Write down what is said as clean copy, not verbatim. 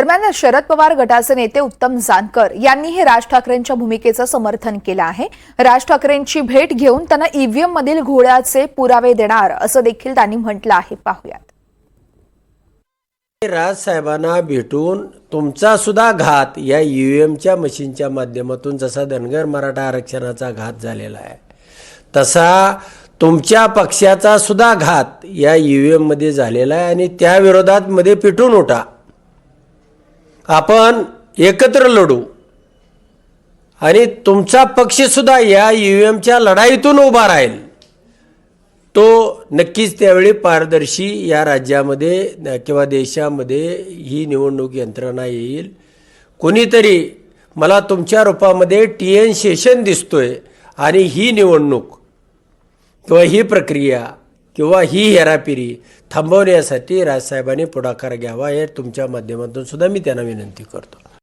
दरम्यान शरद पवार गटाचे नेते उत्तम जानकर यांनीही राज ठाकरेंच्या भूमिकेचं समर्थन केलं आहे। राज ठाकरेंची भेट घेऊन त्यांना ईव्हीएम मधील घोळ्याचे पुरावे देणार असं देखील त्यांनी म्हटलं आहे। पाहूयात। राज साहेबांना भेटून तुमचा सुद्धा घात या ईव्हीएमच्या मशीनच्या माध्यमातून जसा धनगर मराठा आरक्षणाचा घात झालेला आहे तसा तुमच्या पक्षाचा सुद्धा घात या ईव्हीएम मध्ये झालेला आहे आणि त्या विरोधात मध्ये पेटून उठा। आपण एकत्र लढू आणि तुमचा पक्ष सुद्धा या ईव्हीएमच्या लढाईतून उभा राहील। तो नक्कीच त्यावेळी पारदर्शी या राज्यामध्ये किंवा देशामध्ये ही निवडणूक यंत्रणा येईल। कोणीतरी मला तुमच्या रूपामध्ये TN शेषन दिसतोय आणि ही निवडणूक किंवा ही प्रक्रिया किंवा ही हेराफेरी थांबवण्यासाठी राजसाहेबांनी पुढाकार घ्यावा हे तुमच्या माध्यमातून सुद्धा मी त्यांना विनंती करतो।